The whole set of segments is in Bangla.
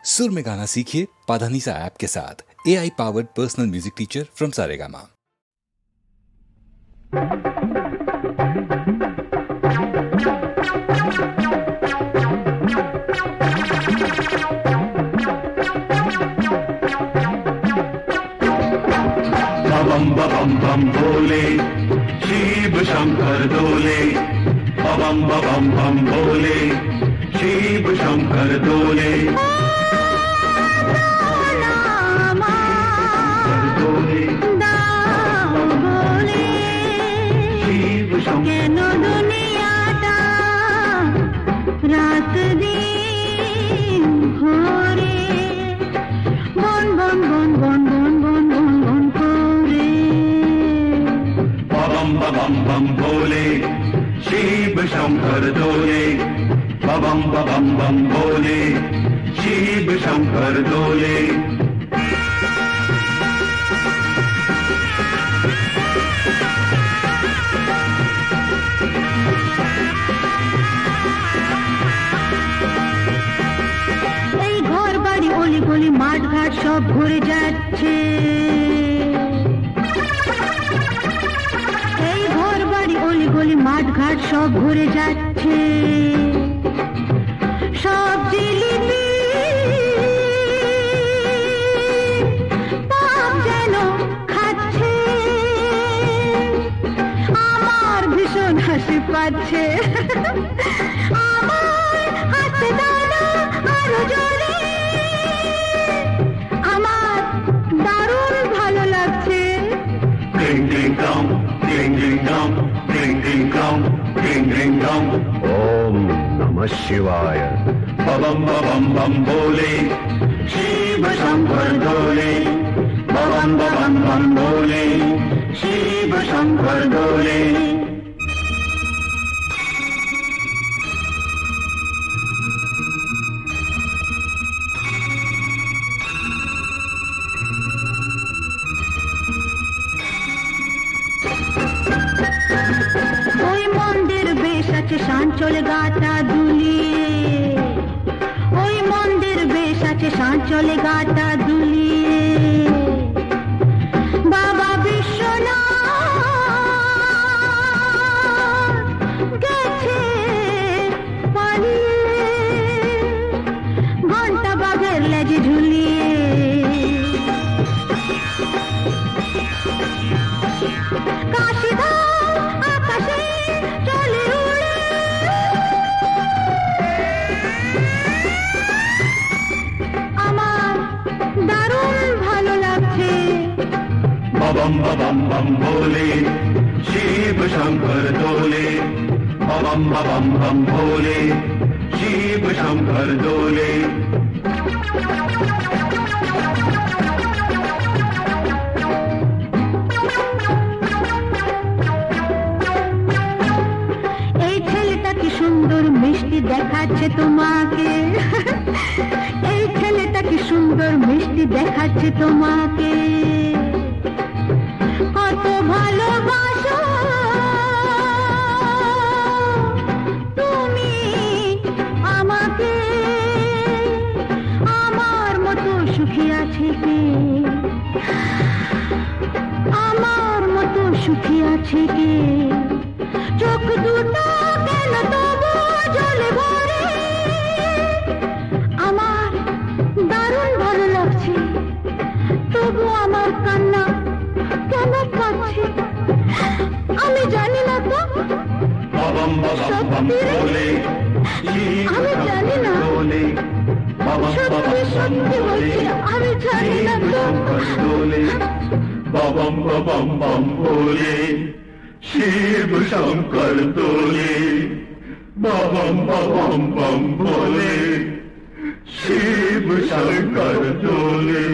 सुर में गाना सीखिए पाधानीसा ऐप के साथ। AI powered personal music teacher from Saregama. बम बम बम भोले शिव शंकर डोले, बम बम बम भोले शिव शंकर डोले। কেন দুনিয়াটা রাত দিন ভরে বন বন বন বন বন বন বন বন করে। बम बम बम भोले शिव शंकर डोले, बम बम बम भोले शिव शंकर डोले। গলি মাঠ ঘাট সব ঘুরে যাচ্ছে, এই ঘর বাড়ি অলি গলি মাঠ ঘাট সব ঘুরে যাচ্ছে। সব জিলিপি পাপ যেন খাচ্ছে, আমার ভীষণ হাসি পাচ্ছে। আমার হাসতে দাদা আরো জোরে, Ding ding dong, ding ding dong, ding ding dong, ding ding dong. Om Namah Shivaya. Bam bam bam भोले शिव शंकर डोले, बम बम बम भोले शिव शंकर डोले। চলে গাটা দুলিয়ে, ওই মন্দির বেশ আছে চলে গাটা দুলিয়ে। বাবা বিশ্বনাথ গেছে পালিয়ে, ঘন্টা বাঘের লেজে ঝুলিয়ে। কাশীধাম আকাশে চলে উড়ে, बम बम बम भोले शिव शंकर डोले, बम बम बम भोले शिव शंकर डोले। এই ছেলেটা কি সুন্দর মিষ্টি দেখাচ্ছে তোমাকে, এই ছেলেটা কি সুন্দর মিষ্টি দেখাচ্ছে তোমাকে। কত ভালোবাসো তুমি আমাকে, আমার মতো সুখী আছে কে, আমার মতো সুখী আছে কে। চোখ দুটো কেন তবু জলে ভরে, আমার দারুণ ভালো লাগছে, তবু আমার কান্না কেন পাচ্ছে আমি জানি না তো। সত্যি আমি জানি না, সত্যি সত্যি বলছি আমি জানি না তো। बम बम बम भोले शिव शंकर डोले, बम बम बम भोले शिव शंकर डोले।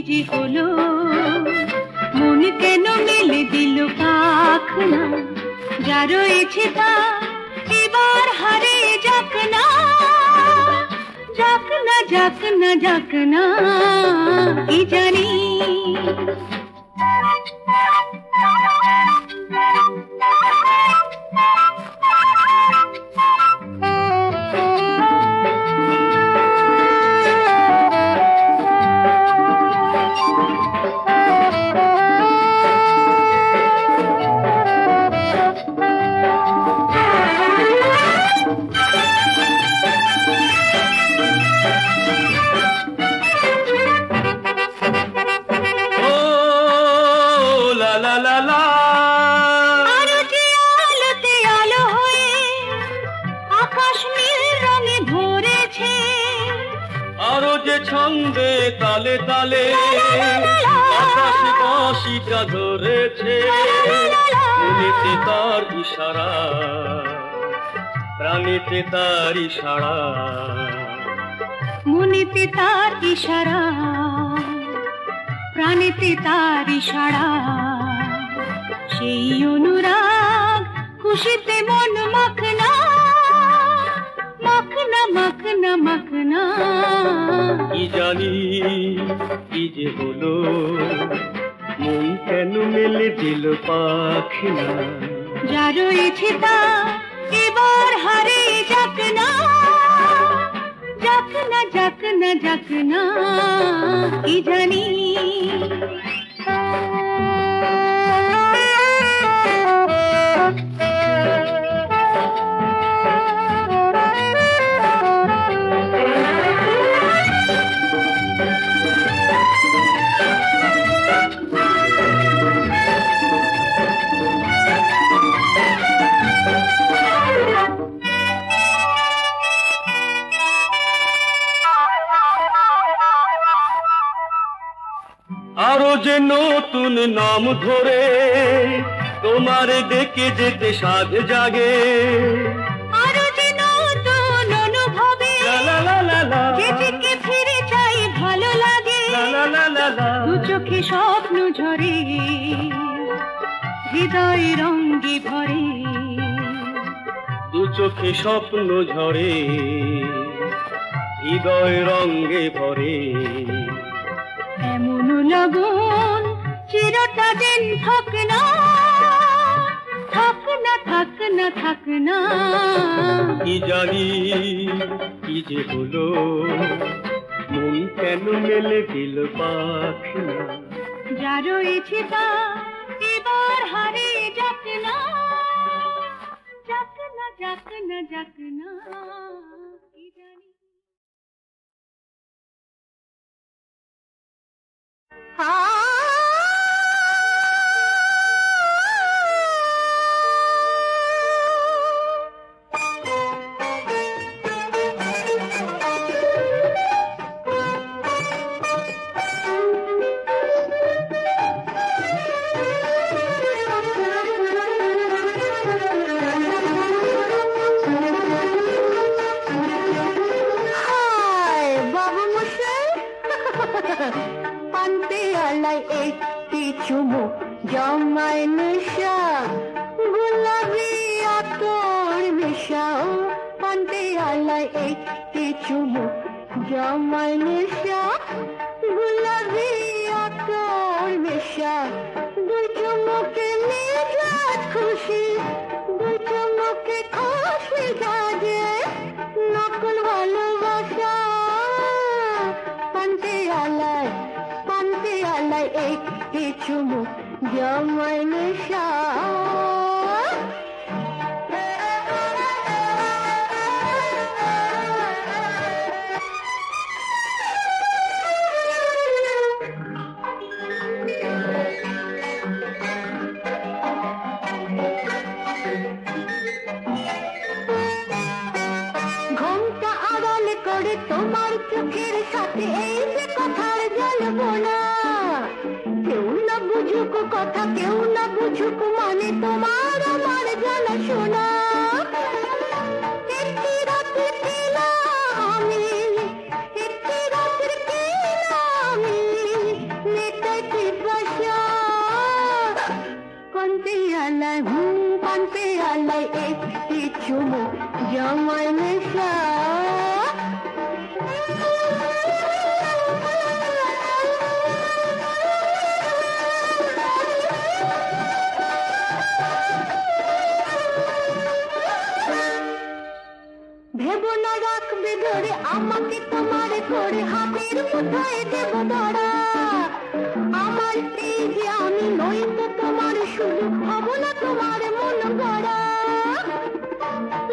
যে হলো মন কেন মেলে দিল পাখনা যা রয়েছে তা এবার হারিয়ে যাক না যাক না যাক না যাক না কি জানি ছন্দে তালে তালে আকাশ বাঁশিটা ধরেছে মনেতে তার ইশারা প্রাণীতে তার ইশারা মনেতে তার ইশারা প্রাণীতে তার ইশারা সেই অনুরাগ খুশিতে মন মাখনা মাখনা মাখনা মাখনা কি জানি কি যে হলো মন কেন মেলে দিল পাখনা যা রয়েছে তা এবার হারিয়ে যাক না যাক না যাক না যাক না কি জানি আরো যে নতুন নাম ধরে তোমার ডেকে যেতে সাধ জাগে আরো যে নতুন অনুভবে যেদিকে ফিরে যাই ভালো লাগে দু চোখে স্বপ্ন ঝরে হৃদয় রঙ্গে ভরে দু চোখে স্বপ্ন ঝরে হৃদয় রঙ্গে ভরে এমন লগন চিরটা দিন থাক না থাক না থাক না থাক না কি জানি কি যে হলো মন কেন মেলে দিল পাখনা যা রয়েছে তা এবার হারিয়ে যাক না যাক না যাক না যাক না কি জানি চুমুক জমায় নেশা গোলাপি আতর মেশাও পান্তে আলায় একটি চুমুক জমায় নেশা গোলাপি আতর মেশা দুই চুমুকে মেজাজ খুশি দুই চুমুকে খুশি জাগে নকল ভালোবাসা পান্তে আলায় একটি চুমুক জমায় নেশা ঘুমটা আড়াল করে তোমার চোখের সাথে এই যে কথার জ্বলবো না কেউ না বুঝুক কথা কেউ না বুঝুক মানে তোমার আমার জানা শোনা একটি রাত্রে পেলাম আমি একটি রাত্রে পেলাম আমি আলাই পান পেয়ালায় একটি চুমু জামাই নেশা ভেবো না রাখবে ধরে আমাকে তোমার করে হাতের মুঠোয় দেব ধরা আমার এই যে আমি নই তো তোমার শুধু হব না তোমার মন গড়া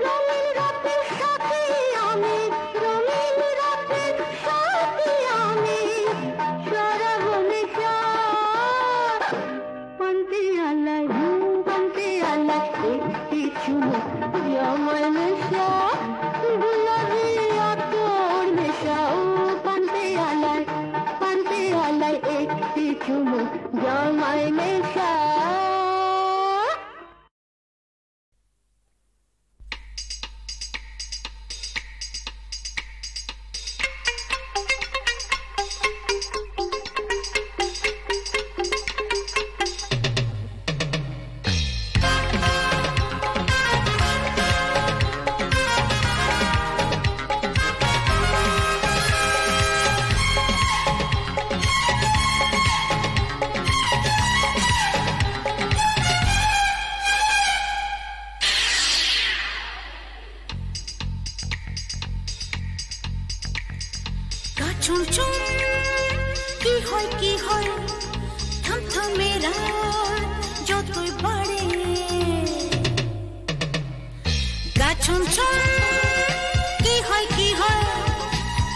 রঙিন রাতের সাথে আমি রঙিন রাতের সাথে আমি সারা নেশা পান্তে আলাই একটি চুমু জামাই নেশা গুলাবি আতর নেশা ও পান্তে আলাই একটি চুমু জামাই নেশা চুম চুম কি হয় থমথমে রাত যতই বাড়ে গা ছুম ছুম কি হয়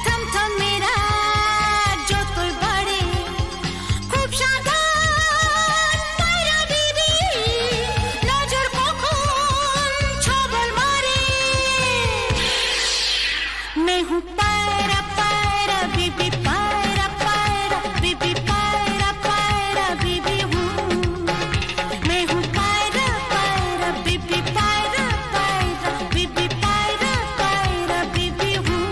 থমথমে রাত যতই বাড়ে খুব সাবধান পায়রা দিদি নজর কখন ছবল মারে मैं हूँ पायरा पायरा बीबी पायरा पायरा बीबी पायरा पायरा बीबी हूँ मैं हूँ पायरा पायरा बीबी पायरा पायरा बीबी पायरा पायरा बीबी हूँ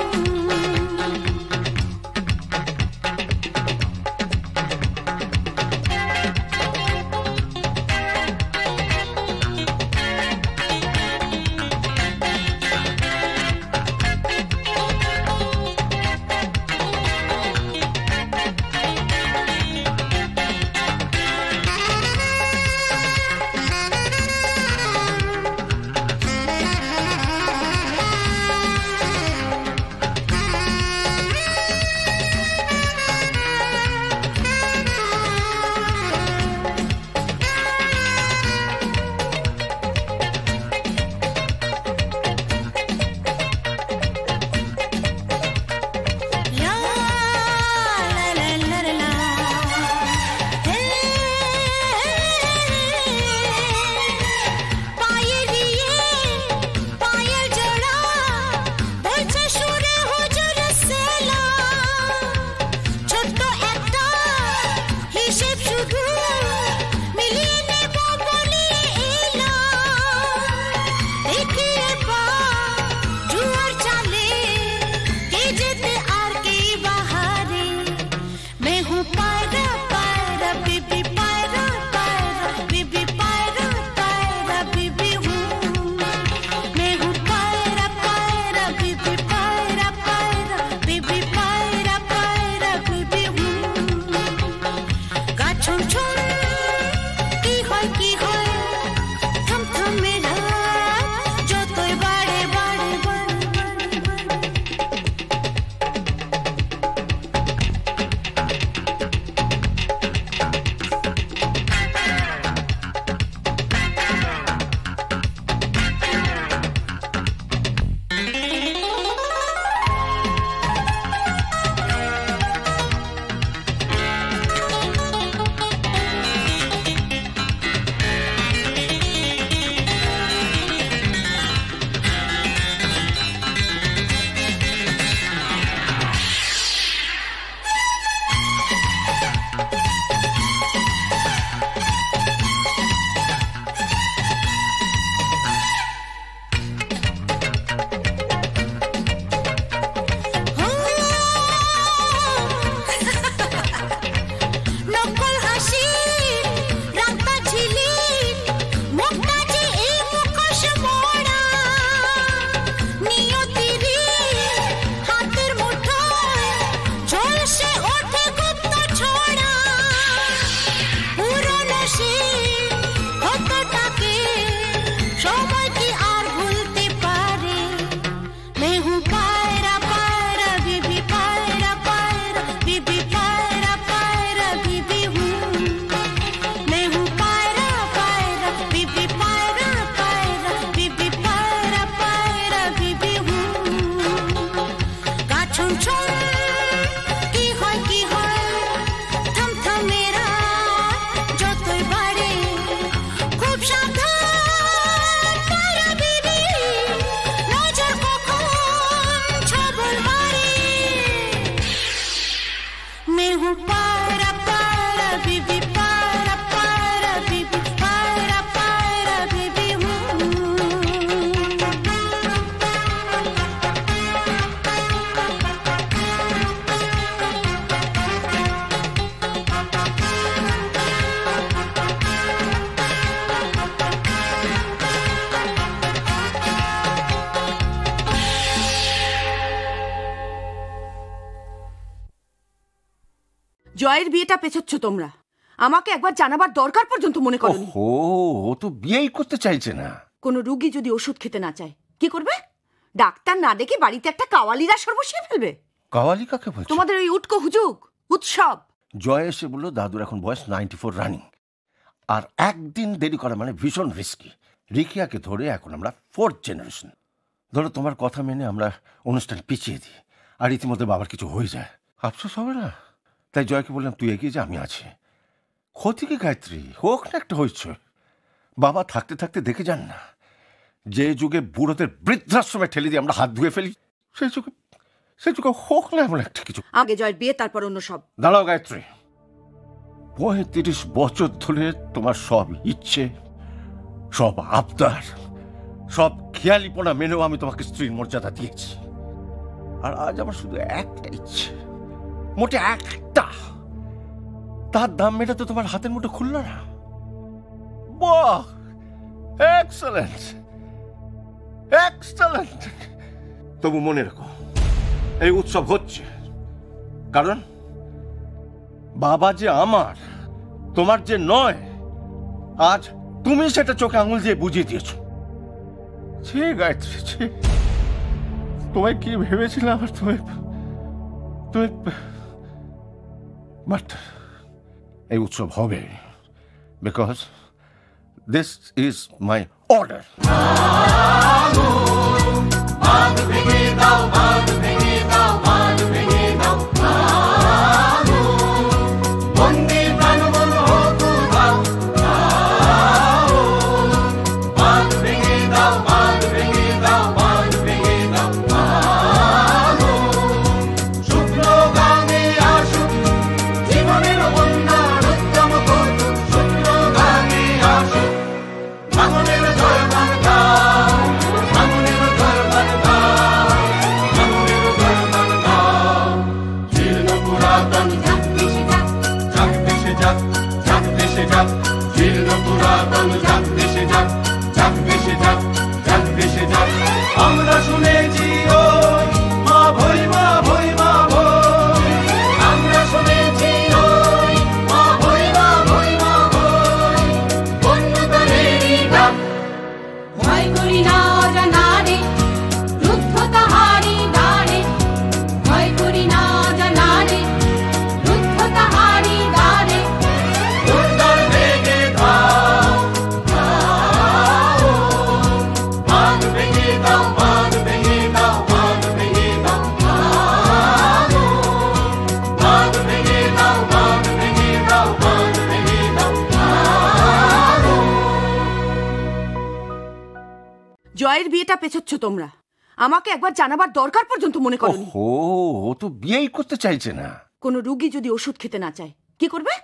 জয়ের বিয়েটা পেছাচ্ছ তোমরা। আমাকে একবার জানাবার দরকার পর্যন্ত মনে করোনি। ও তো বিয়েই করতে চাইছে না। কোনো রুগী যদি ওষুধ খেতে না চায় কি করবে? ডাক্তার না ডেকে বাড়িতে একটা কাওয়ালিরা সর বসিয়ে ফেলবে। কাওয়ালি কাকে বলছো? তোমাদের ওই উটকো হুজুক উৎসব। জয় এসে বললো দাদুর এখন বয়স 94 রানিং, আর একদিন দেরি করা মানে ভীষণ রিস্কি। রিকিয়াকে ধরে এখন আমরা 4th জেনারেশন। ধরো তোমার কথা মেনে আমরা অনুষ্ঠান পিছিয়ে দিই, আর ইতিমধ্যে বাবার কিছু হয়ে যায়, আফসোস হবে না? তাই জয়কে বললাম তুই এগিয়ে যা, আমি আছি। ক্ষতি কি গায়ত্রী, হোক না একটা হয়েছে। বাবা থাকতে থাকতে দেখে যান না, যে যুগে বুড়োদের বৃদ্ধাশ্রমে ঠেলে দিয়ে আমরা হাত ধুয়ে ফেলি, সেই যুগে হোক না এমন একটা কিছু। আগে জয়ের বিয়ে তারপর অন্য সব। দাঁড়াও গায়ত্রী, 35 বছর ধরে তোমার সব ইচ্ছে, সব আবদার, সব খেয়ালিপনা মেনেও আমি তোমাকে স্ত্রীর মর্যাদা দিয়েছি। আর আজ আমার শুধু একটা ইচ্ছে, মোটে একটা, তার দাম মেটাতে তোমার হাতের মুঠো খুলল না। বাহ, এক্সেলেন্ট এক্সেলেন্ট। তবু মনে রাখো, এই উৎসব হচ্ছে কারণ বাবা যে আমার, তোমার যে নয়, আজ তুমি সেটা চোখে আঙুল দিয়ে বুঝিয়ে দিয়েছো। ঠিক গায়ত্রী, তোমায় কি ভেবেছিলাম, আর তুমি বাট এই উৎসব হবে, because this is my order. আমরা শুনেছি ওই মা ভই মা ভই মা ভই, আমরা শুনেছি ওই মা ভই মা ভই মা ভই, বন্যতারেরই ডাক। ভয় করি না অজানারে, রুদ্ধ তাহারি দ্বারে, ভয় করি না অজানারে, রুদ্ধ তাহারি দ্বারে। দুর্গার বেগে ধাও ধাও, বাঁধ ভেঙে দাও, বাঁধ ভেঙে দাও, বাঁধ ভেঙে দাও, ধাও, বাঁধ ভেঙে দাও, বাঁধ ভেঙে দাও, বাঁধ ভেঙে দাও, ধাও। জয়ের বিয়েটা পেছাচ্ছ তোমরা। আমাকে একবার জানাবার দরকার পর্যন্ত মনে করোনি। ও তো বিয়েই করতে চাইছে না। কোনো রুগী যদি ওষুধ খেতে না চায় কি করবে?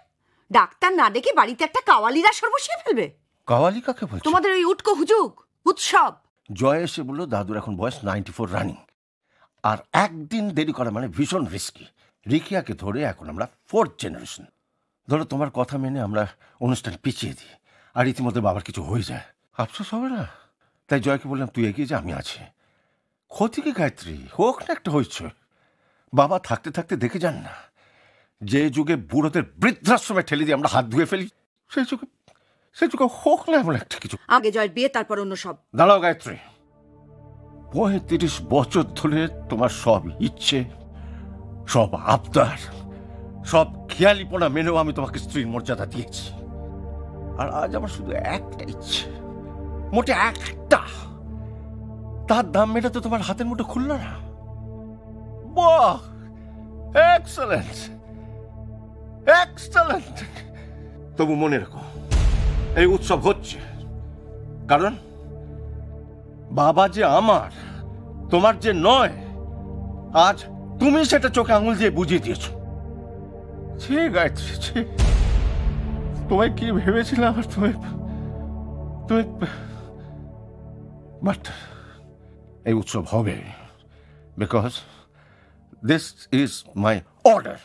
ডাক্তার না ডেকে বাড়িতে একটা কাওয়ালিরা সর বসিয়ে ফেলবে। কাওয়ালি কাকে বলছো? তোমাদের ওই উটকো হুজুক উৎসব। জয় এসে বললো দাদুর এখন বয়স 94 রানিং, আর একদিন দেরি করা মানে ভীষণ রিস্কি। রিকিয়াকে ধরে এখন আমরা 4th জেনারেশন। ধরো তোমার কথা মেনে আমরা অনুষ্ঠান পিছিয়ে দিই, আর ইতিমধ্যে বাবার কিছু হয়ে যায়, আফসোস হবে না? তাই জয়কে বললাম তুই এগিয়ে যা, আমি আছি। ক্ষতি কি গায়ত্রী, হোক না একটা হয়েছে। বাবা থাকতে থাকতে দেখে যান না, যে যুগে বুড়োদের বৃদ্ধাশ্রমে ঠেলে দিয়ে আমরা হাত ধুয়ে ফেলি, সেই যুগে হোক না এমন একটা কিছু। আগে জয়ের বিয়ে তারপর অন্য সব। দাঁড়াও গায়ত্রী, 35 বছর ধরে তোমার সব ইচ্ছে, সব আবদার, সব খেয়ালিপনা মেনেও আমি তোমাকে স্ত্রীর মর্যাদা দিয়েছি। আর আজ আমার শুধু একটা ইচ্ছে, মোটে একটা, তার দাম মেটাতে তোমার হাতের মুঠো খুলল না। বাহ, এক্সেলেন্ট এক্সেলেন্ট। তবু মনে রাখো, এই উৎসব হচ্ছে কারণ বাবা যে আমার, তোমার যে নয়, আজ তুমি সেটা চোখে আঙুল দিয়ে বুঝিয়ে দিয়েছো। ঠিক গায়ত্রী, তোমায় কি ভেবেছিলাম, আর তুমি বাট এই উৎসব হবে, because this is my order.